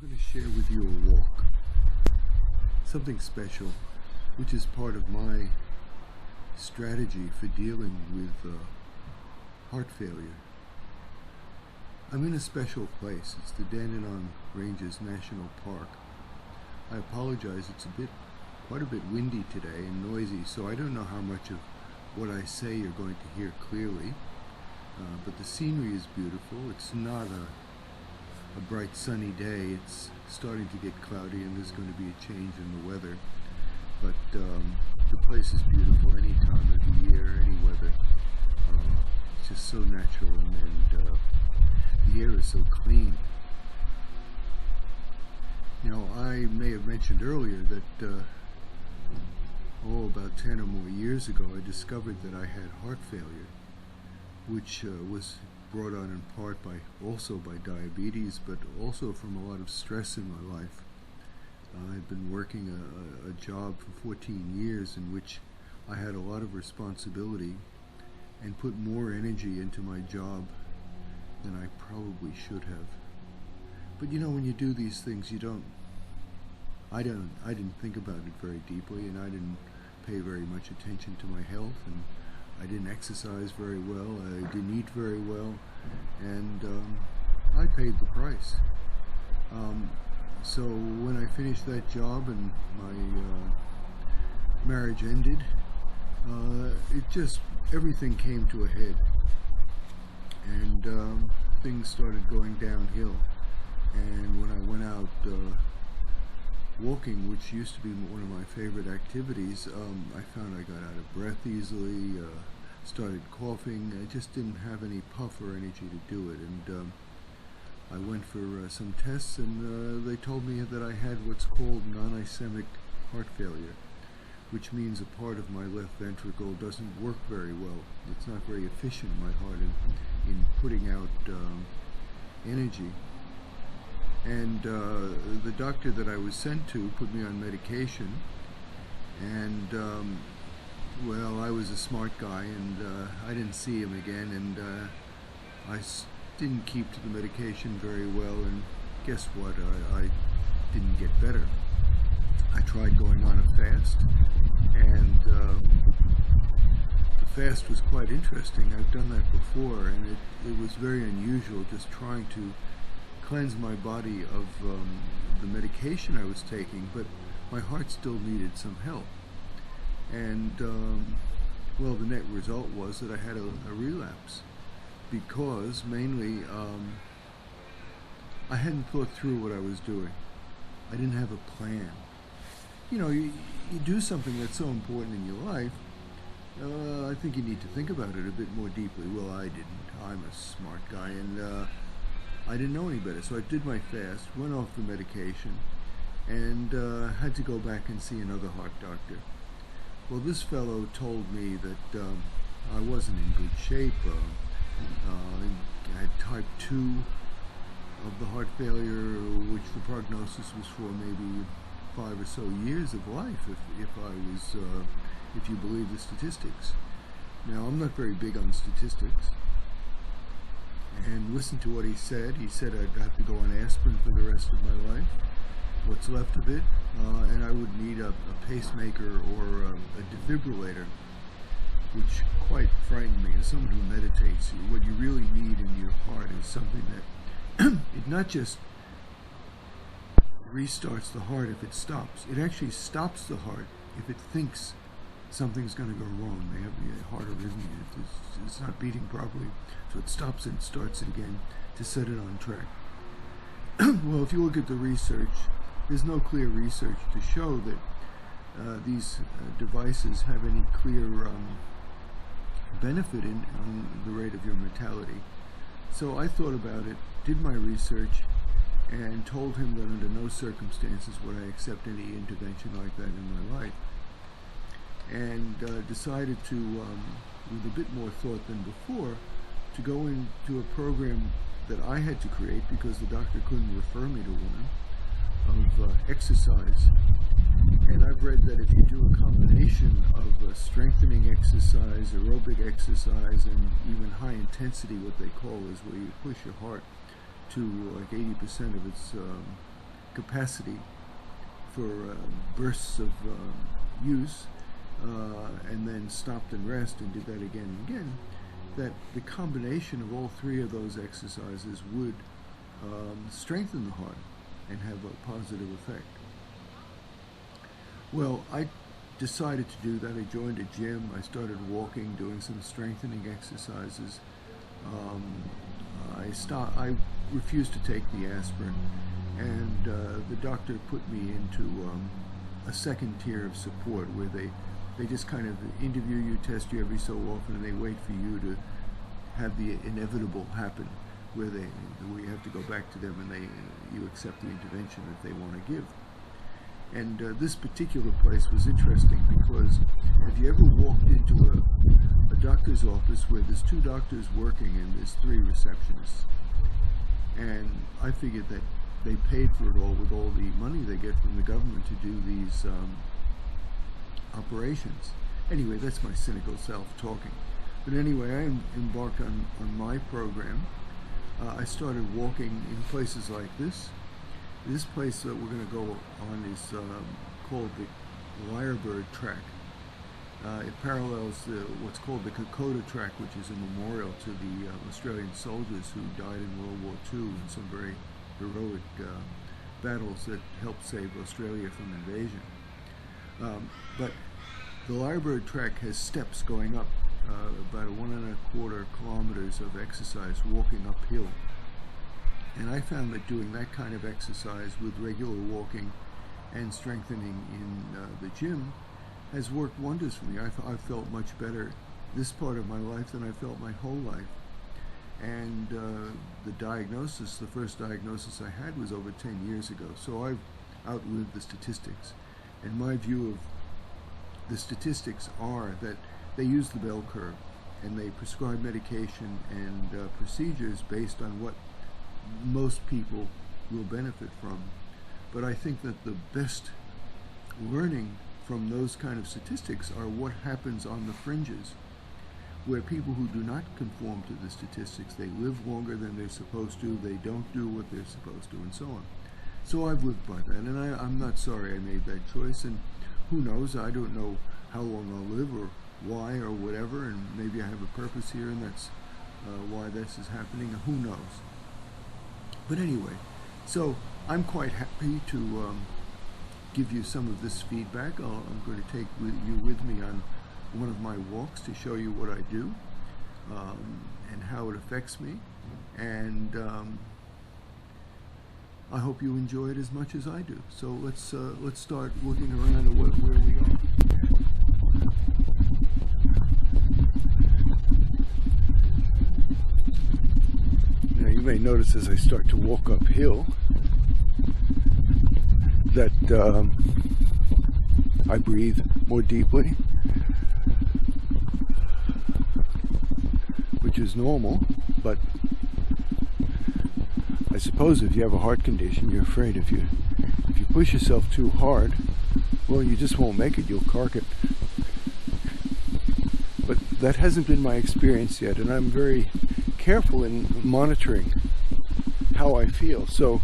I'm going to share with you a walk, something special, which is part of my strategy for dealing with heart failure. I'm in a special place. It's the Dandenong Ranges National Park. I apologize, it's quite a bit windy today and noisy, so I don't know how much of what I say you're going to hear clearly, but the scenery is beautiful. It's not a bright sunny day. It's starting to get cloudy and there's going to be a change in the weather, but the place is beautiful any time of the year, any weather. It's just so natural, and the air is so clean. Now, I may have mentioned earlier that about 10 or more years ago I discovered that I had heart failure, which was brought on in part also by diabetes, but also from a lot of stress in my life. I've been working a job for 14 years in which I had a lot of responsibility and put more energy into my job than I probably should have. But you know, when you do these things, I didn't think about it very deeply, and I didn't pay very much attention to my health, and I didn't exercise very well, I didn't eat very well, and I paid the price. So when I finished that job and my marriage ended, everything came to a head, and things started going downhill. And when I went out walking, which used to be one of my favorite activities, I found I got out of breath easily, started coughing. I just didn't have any puff or energy to do it, and I went for some tests, and they told me that I had what's called nonischemic heart failure, which means a part of my left ventricle doesn't work very well. It's not very efficient, my heart, in putting out energy. And the doctor that I was sent to put me on medication, and well, I was a smart guy, and I didn't see him again, and I didn't keep to the medication very well, and guess what, I didn't get better. I tried going on a fast, and the fast was quite interesting. I've done that before, and it was very unusual, just trying to cleanse my body of the medication I was taking, but my heart still needed some help. And well, the net result was that I had a relapse, because mainly I hadn't thought through what I was doing. I didn't have a plan. You know, you do something that's so important in your life, I think you need to think about it a bit more deeply. Well, I didn't. I'm a smart guy, and I didn't know any better. So I did my fast, went off the medication, and had to go back and see another heart doctor. Well, this fellow told me that I wasn't in good shape. I had type 2 of the heart failure, which the prognosis was for maybe 5 or so years of life, if you believe the statistics. Now, I'm not very big on statistics, and listen to what he said. He said I'd have to go on aspirin for the rest of my life, what's left of it, and I would need a pacemaker or a defibrillator, which quite frightened me. As someone who meditates, what you really need in your heart is something that it not just restarts the heart if it stops, it actually stops the heart if it thinks something's going to go wrong. They have the heart arrhythmia if it's not beating properly, so it stops and starts it again to set it on track. Well, if you look at the research, there's no clear research to show that these devices have any clear benefit on the rate of your mortality. So I thought about it, did my research, and told him that under no circumstances would I accept any intervention like that in my life, and decided to, with a bit more thought than before, to go into a program that I had to create, because the doctor couldn't refer me to one, of exercise. And I've read that if you do a combination of strengthening exercise, aerobic exercise, and even high intensity, what they call is where you push your heart to like 80% of its capacity for bursts of use, and then stopped and rest and did that again and again, that the combination of all three of those exercises would strengthen the heart and have a positive effect. Well, I decided to do that. I joined a gym. I started walking, doing some strengthening exercises. I refused to take the aspirin, and the doctor put me into a second tier of support where they just kind of interview you, test you every so often, and they wait for you to have the inevitable happen, where you have to go back to them and you accept the intervention that they want to give. And this particular place was interesting because have you ever walked into a doctor's office where there's two doctors working and there's three receptionists? And I figured that they paid for it all with all the money they get from the government to do these operations. Anyway, that's my cynical self talking. But anyway, I embarked on my program. I started walking in places like this. This place that we're going to go on is called the Lyrebird Track. It parallels what's called the Kokoda Track, which is a memorial to the Australian soldiers who died in World War II in some very heroic battles that helped save Australia from invasion. But the Lyrebird Track has steps going up, about 1.25 kilometers of exercise walking uphill. And I found that doing that kind of exercise with regular walking and strengthening in the gym has worked wonders for me. I felt much better this part of my life than I felt my whole life. And the first diagnosis I had was over 10 years ago. So I've outlived the statistics. And my view of the statistics are that they use the bell curve and they prescribe medication and procedures based on what most people will benefit from. But I think that the best learning from those kind of statistics are what happens on the fringes, where people who do not conform to the statistics, they live longer than they're supposed to, they don't do what they're supposed to, and so on. So I've lived by that, and I'm not sorry I made that choice, and who knows, I don't know how long I'll live or why or whatever, and maybe I have a purpose here and that's why this is happening, who knows. But anyway, so I'm quite happy to give you some of this feedback. I'm going to take you with me on one of my walks to show you what I do and how it affects me. And I hope you enjoy it as much as I do. So let's start looking around at where we are. Now you may notice as I start to walk uphill that I breathe more deeply, which is normal, but I suppose if you have a heart condition, you're afraid if you push yourself too hard, well, you just won't make it, you'll cark it. But that hasn't been my experience yet, and I'm very careful in monitoring how I feel. So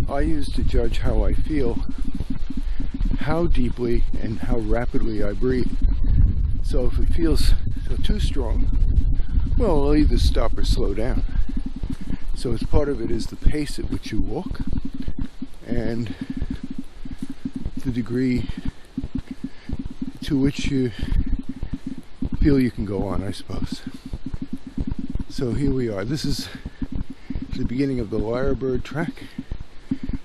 I use to judge how I feel, how deeply and how rapidly I breathe. So if it feels too strong, well, I'll either stop or slow down. So as part of it is the pace at which you walk and the degree to which you feel you can go on, I suppose. So here we are. This is the beginning of the Lyrebird Track.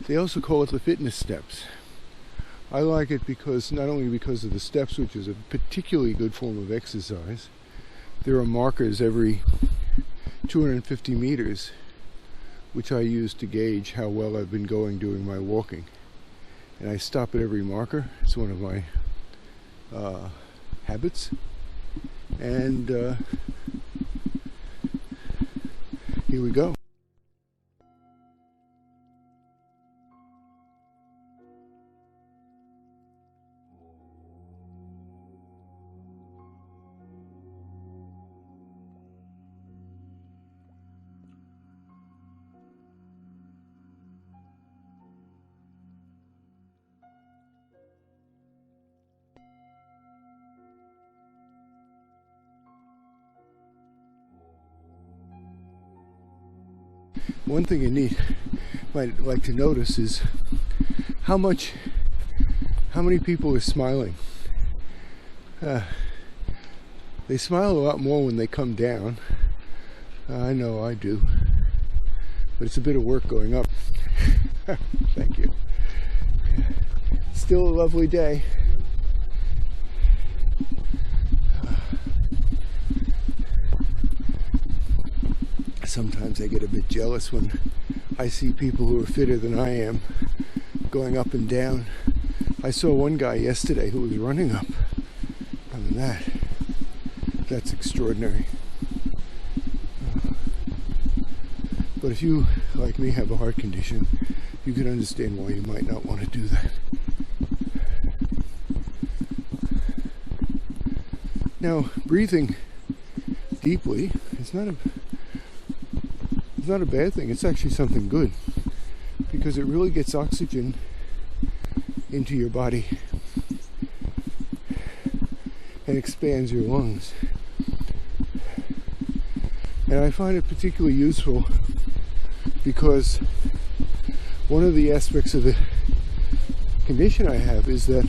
They also call it the fitness steps. I like it because not only because of the steps, which is a particularly good form of exercise, there are markers every 250 meters which I use to gauge how well I've been going doing my walking. And I stop at every marker. It's one of my habits. And here we go. One thing you might like to notice is how many people are smiling. They smile a lot more when they come down. I know I do, but it's a bit of work going up. Thank you. Still a lovely day. Sometimes I get a bit jealous when I see people who are fitter than I am going up and down. I saw one guy yesterday who was running up. I mean, that's extraordinary. But if you, like me, have a heart condition, you can understand why you might not want to do that. Now, breathing deeply is not a bad thing. It's actually something good, because it really gets oxygen into your body and expands your lungs. And I find it particularly useful because one of the aspects of the condition I have is that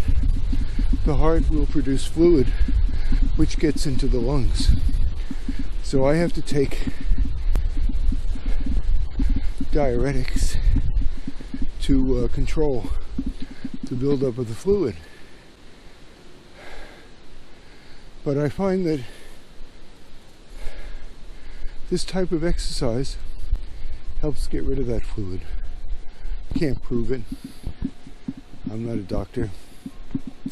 the heart will produce fluid which gets into the lungs. So I have to take diuretics to control the buildup of the fluid. But I find that this type of exercise helps get rid of that fluid. I can't prove it. I'm not a doctor.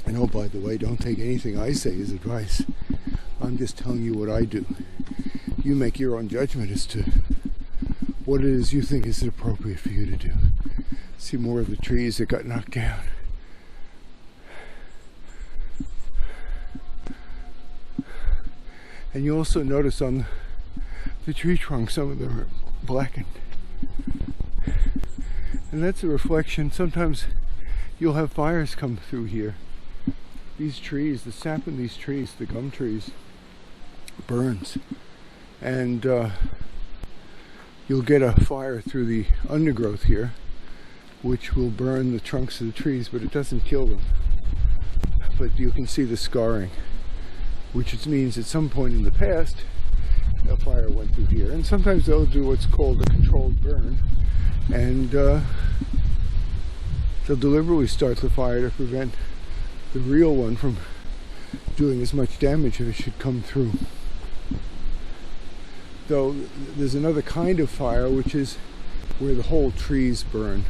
And oh, by the way, don't take anything I say as advice. I'm just telling you what I do. You make your own judgment as to what it is you think is appropriate for you to do. See more of the trees that got knocked down. And you also notice on the tree trunks, some of them are blackened. And that's a reflection. Sometimes you'll have fires come through here. These trees, the sap in these trees, the gum trees, burns. And you'll get a fire through the undergrowth here, which will burn the trunks of the trees, but it doesn't kill them. But you can see the scarring, which means at some point in the past, a fire went through here. And sometimes they'll do what's called a controlled burn, and they'll deliberately start the fire to prevent the real one from doing as much damage as it should come through. Though there's another kind of fire, which is where the whole trees burn.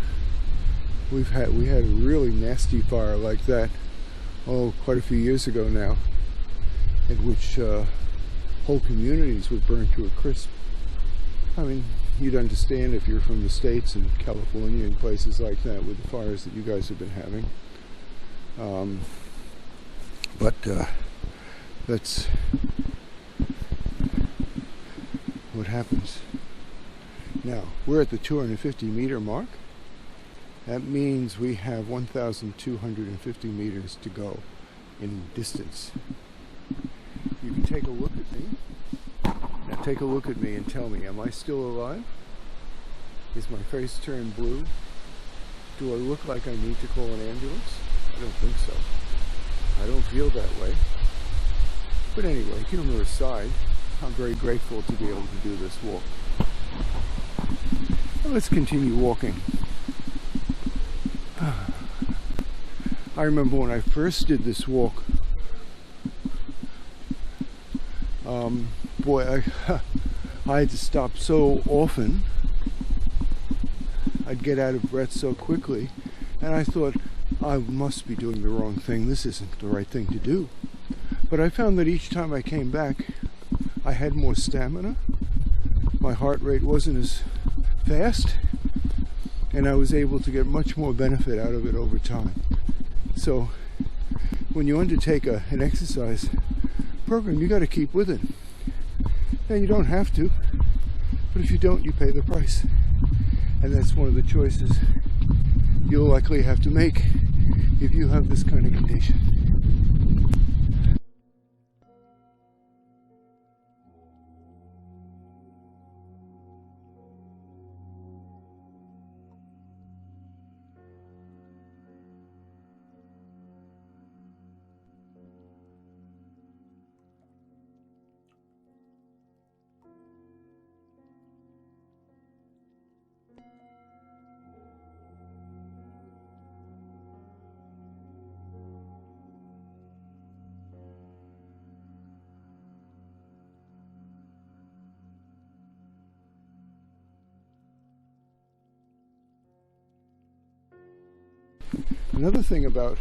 We had a really nasty fire like that, quite a few years ago now, in which whole communities would burn to a crisp. I mean, you'd understand if you're from the States and California and places like that with the fires that you guys have been having. But that's what happens. Now, we're at the 250 meter mark. That means we have 1,250 meters to go in distance. You can take a look at me. Now take a look at me and tell me, am I still alive? Is my face turned blue? Do I look like I need to call an ambulance? I don't think so. I don't feel that way. But anyway, humor aside, I'm very grateful to be able to do this walk. Now let's continue walking. I remember when I first did this walk, boy, I had to stop so often. I'd get out of breath so quickly, and I thought, I must be doing the wrong thing. This isn't the right thing to do. But I found that each time I came back, I had more stamina. My heart rate wasn't as fast, and I was able to get much more benefit out of it over time. So when you undertake an exercise program, you got to keep with it. Now, you don't have to, but if you don't, you pay the price. And that's one of the choices you'll likely have to make if you have this kind of condition. Another thing about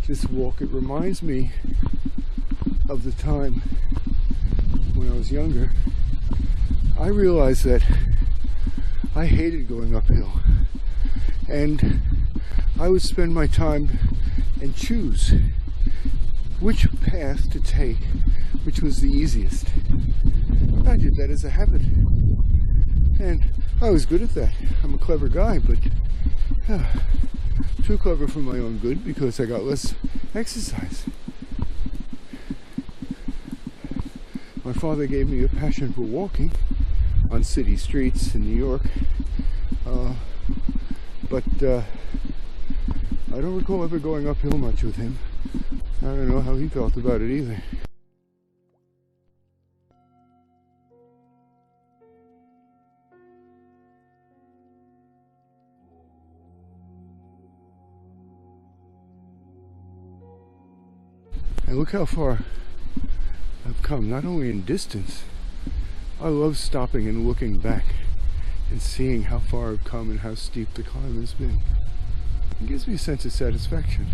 this walk, it reminds me of the time when I was younger. I realized that I hated going uphill, and I would spend my time and choose which path to take, which was the easiest. I did that as a habit, and I was good at that. I'm a clever guy, but too clever for my own good because I got less exercise. My father gave me a passion for walking on city streets in New York, but I don't recall ever going uphill much with him. I don't know how he felt about it either. And look how far I've come, not only in distance. I love stopping and looking back and seeing how far I've come and how steep the climb has been. It gives me a sense of satisfaction.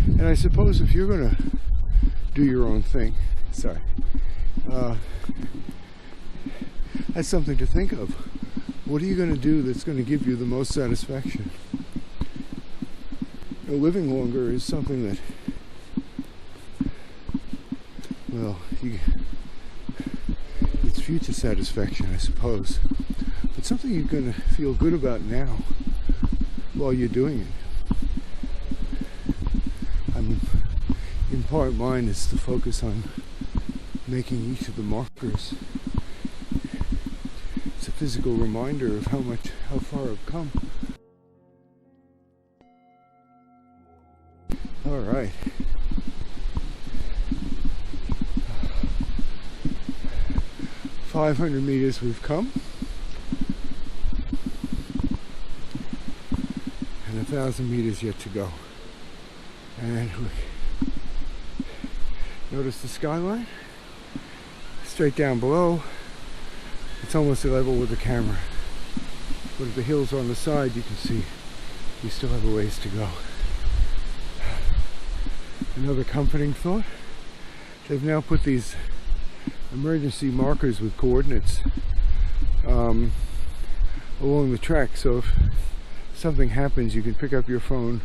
And I suppose if you're going to do your own thing, that's something to think of. What are you going to do that's going to give you the most satisfaction? Living longer is something that, well, it's future satisfaction, I suppose. But something you're going to feel good about now while you're doing it. In part, mine is to focus on making each of the markers. It's a physical reminder of how far I've come. All right. "500 meters we've come, and 1,000 meters yet to go." And notice the skyline straight down below. It's almost level with the camera, but if the hills on the side, you can see we still have a ways to go. Another comforting thought: they've now put these emergency markers with coordinates along the track, so if something happens, you can pick up your phone,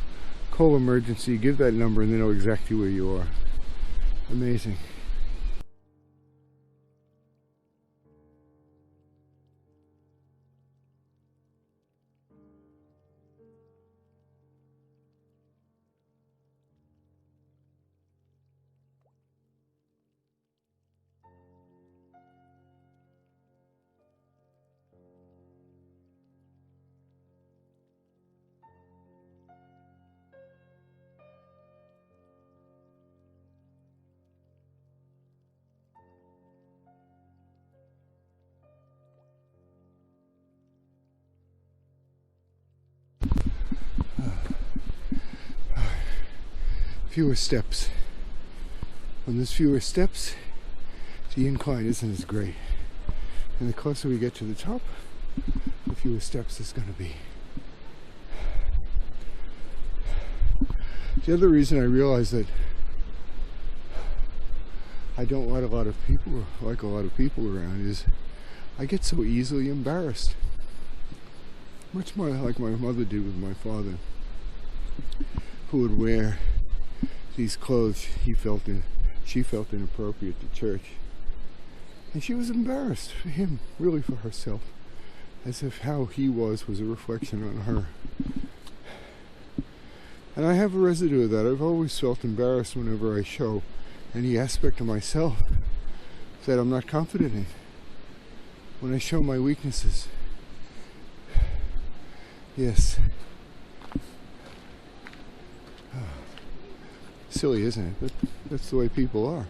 call emergency, give that number, and they know exactly where you are. Amazing. Fewer steps. When there's fewer steps, the incline isn't as great. And the closer we get to the top, the fewer steps there's going to be. The other reason I realize that I don't like a lot of people around is I get so easily embarrassed. Much more like my mother did with my father, who would wear these clothes she felt inappropriate to church. And she was embarrassed for him, really for herself, as if how he was a reflection on her. And I have a residue of that. I've always felt embarrassed whenever I show any aspect of myself that I'm not confident in. When I show my weaknesses. Yes. Silly, isn't it? But that's the way people are.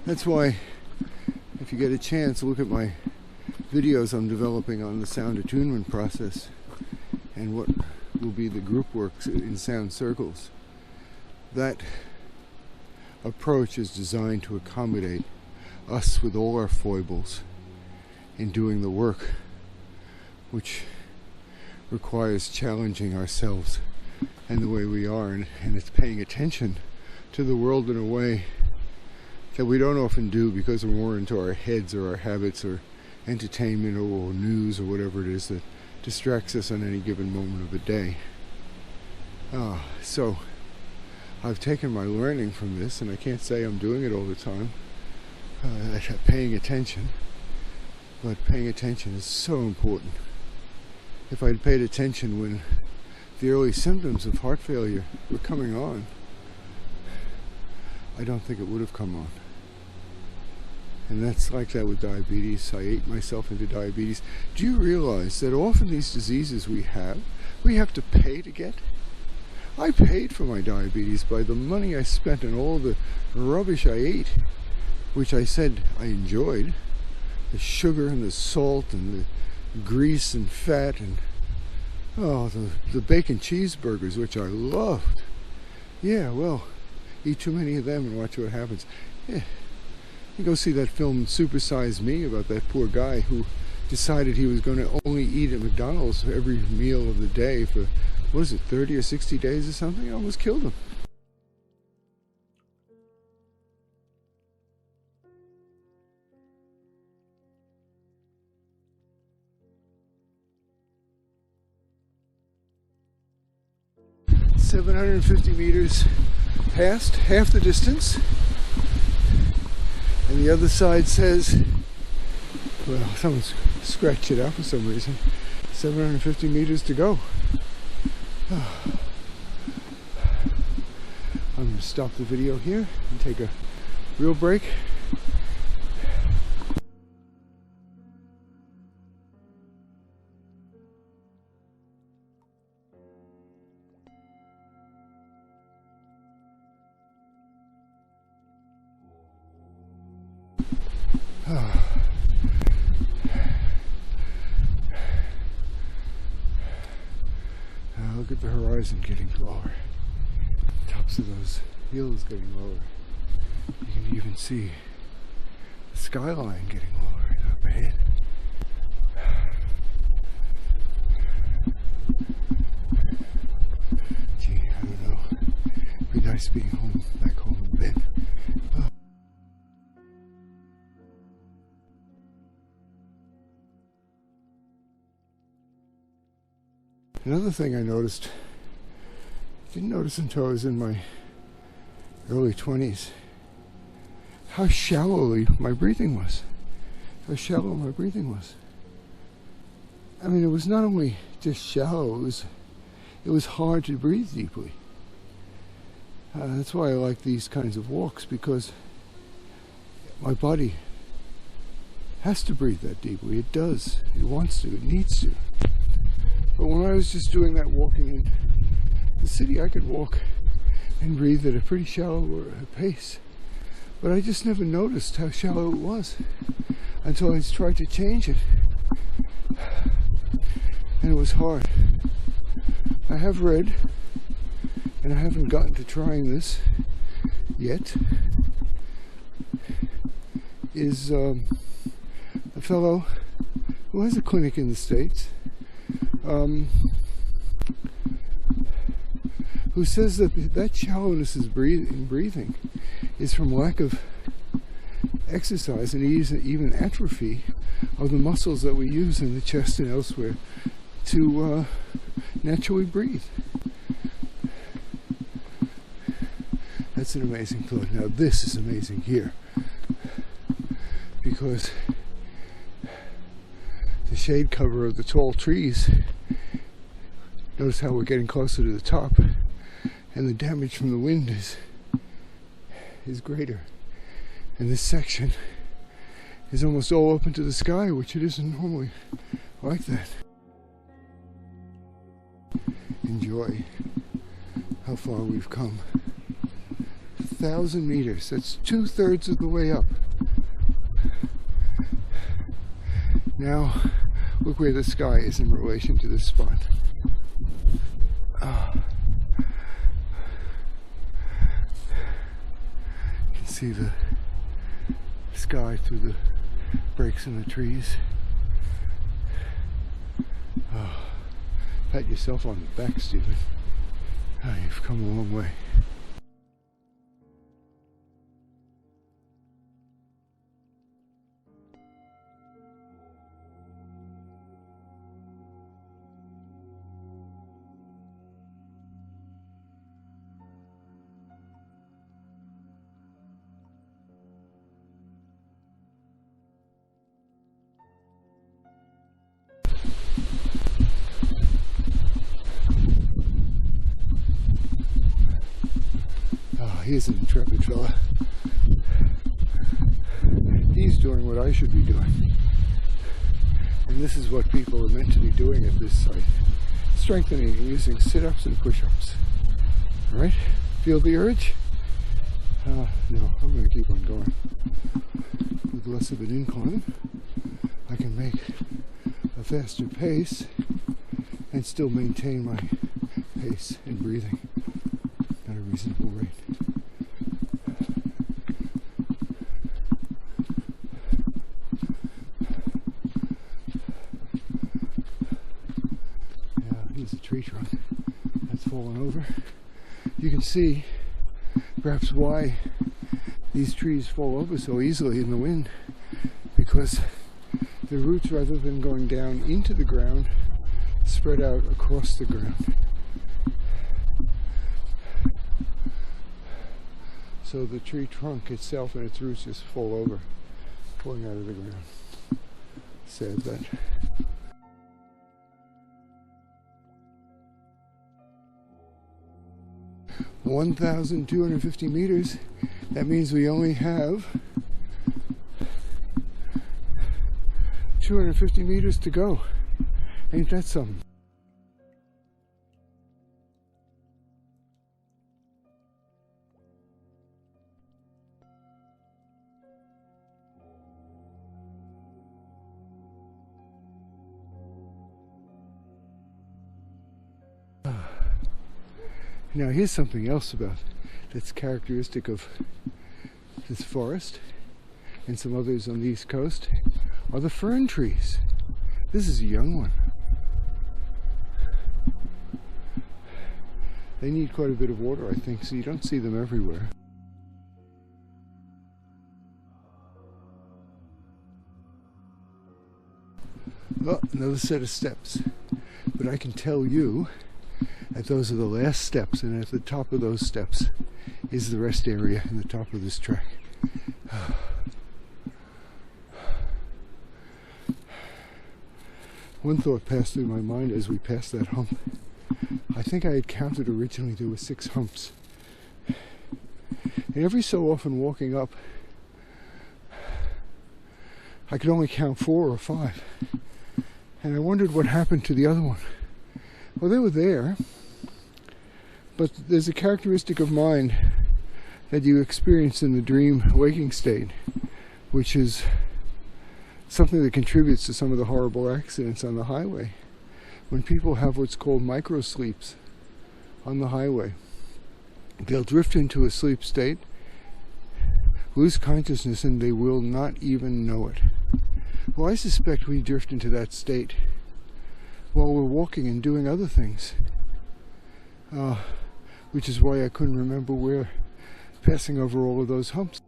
That's why, if you get a chance, look at my videos I'm developing on the sound attunement process and what will be the group work in sound circles. That approach is designed to accommodate us with all our foibles in doing the work which requires challenging ourselves and the way we are, and it's paying attention to the world in a way that we don't often do because we're more into our heads or our habits or entertainment or news or whatever it is that distracts us on any given moment of the day. So I've taken my learning from this, and I can't say I'm doing it all the time, paying attention, but paying attention is so important. If I'd paid attention when the early symptoms of heart failure were coming on, I don't think it would have come on. And that's like that with diabetes. I ate myself into diabetes. Do you realize that often these diseases we have to pay to get? I paid for my diabetes by the money I spent and all the rubbish I ate, which I said I enjoyed. The sugar and the salt and the grease and fat and the bacon cheeseburgers, which I loved. Yeah, well, eat too many of them and watch what happens. Yeah. You go see that film Super Size Me about that poor guy who decided he was going to only eat at McDonald's every meal of the day for, what is it, 30 or 60 days or something? It almost killed him. "750 meters past, half the distance." And the other side says, well, someone's scratched it out for some reason, 750 meters to go. I'm going to stop the video here and take a real break. Look at the horizon getting lower. Tops of those hills getting lower. You can even see the skyline getting lower up ahead. Gee, I don't know. It'd be nice being home, back home in bed. Another thing I noticed, didn't notice until I was in my early 20s, how shallowly my breathing was. How shallow my breathing was. I mean, it was not only just shallow, it was hard to breathe deeply. That's why I like these kinds of walks, because my body has to breathe that deeply. It does. It wants to. It needs to. But when I was just doing that walking in the city, I could walk and breathe at a pretty shallow pace. But I just never noticed how shallow it was until I tried to change it. And it was hard. I have read, and I haven't gotten to trying this yet, is a fellow who has a clinic in the States, who says that shallowness is breathing is from lack of exercise and even atrophy of the muscles that we use in the chest and elsewhere to naturally breathe. That's an amazing thought. Now this is amazing here, because the shade cover of the tall trees, notice how we're getting closer to the top, and the damage from the wind is greater. And this section is almost all open to the sky, which it isn't normally like that. Enjoy how far we've come. 1,000 meters, that's 2/3 of the way up. Now, look where the sky is in relation to this spot. You can see the sky through the breaks in the trees. Oh, pat yourself on the back, Stephen. Oh, you've come a long way. He's an intrepid fella. He's doing what I should be doing. And this is what people are meant to be doing at this site. Strengthening using sit-ups and push-ups. Alright? Feel the urge? No, I'm going to keep on going. With less of an incline, I can make a faster pace and still maintain my pace and breathing at a reasonable rate. Here's a tree trunk that's fallen over. You can see perhaps why these trees fall over so easily in the wind, because the roots, rather than going down into the ground, spread out across the ground. So the tree trunk itself and its roots just fall over, falling out of the ground. Sad that. (1,250 meters). That means we only have 250 meters to go. Ain't that something? Now here's something else that's characteristic of this forest and some others on the east coast are the fern trees. This is a young one. They need quite a bit of water, I think, so you don't see them everywhere. Oh, another set of steps. But I can tell you that those are the last steps, and at the top of those steps is the rest area in the top of this track. One thought passed through my mind as we passed that hump. I think I had counted originally there were 6 humps. And every so often walking up, I could only count 4 or 5. And I wondered what happened to the other one. Well, they were there, but there's a characteristic of mind that you experience in the dream waking state, which is something that contributes to some of the horrible accidents on the highway. When people have what's called micro sleeps on the highway, they'll drift into a sleep state, lose consciousness, and they will not even know it. Well, I suspect we drift into that state while we're walking and doing other things, which is why I couldn't remember where passing over all of those humps.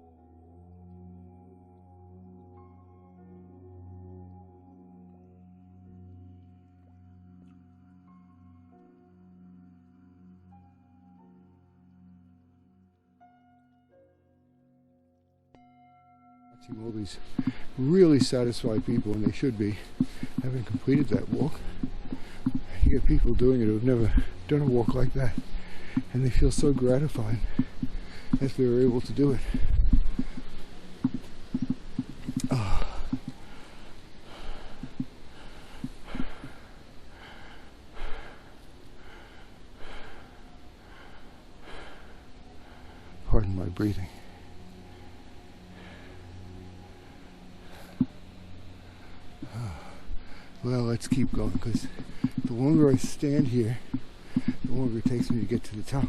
Watching all these really satisfied people, and they should be, having completed that walk. You get people doing it who have never done a walk like that, and they feel so gratified that they were able to do it. Pardon my breathing. Well, let's keep going, because the longer I stand here, the longer it takes me to get to the top.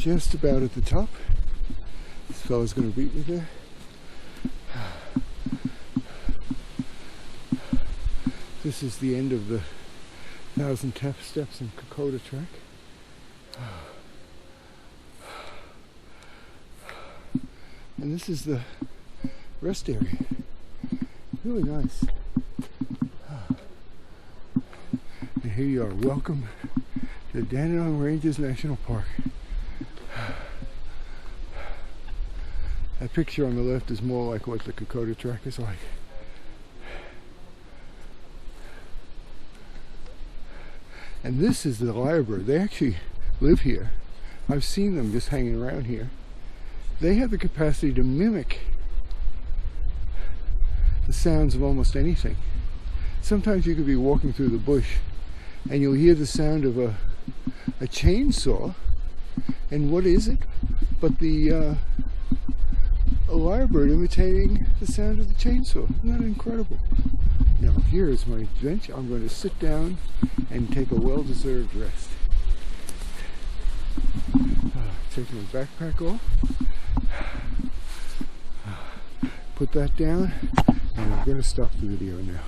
just about at the top. This fella's going to beat me there. This is the end of the 1,000 steps in Kokoda Track. And this is the rest area. Really nice. And here you are. Welcome to the Dandenong Ranges National Park. That picture on the left is more like what the Kokoda Track is like. And this is the lyrebird. They actually live here. I've seen them just hanging around here. They have the capacity to mimic the sounds of almost anything. Sometimes you could be walking through the bush and you'll hear the sound of a chainsaw, and what is it but a lyrebird imitating the sound of the chainsaw. Isn't that incredible? Now here is my adventure. I'm going to sit down and take a well-deserved rest. Take my backpack off, put that down, and I'm going to stop the video now.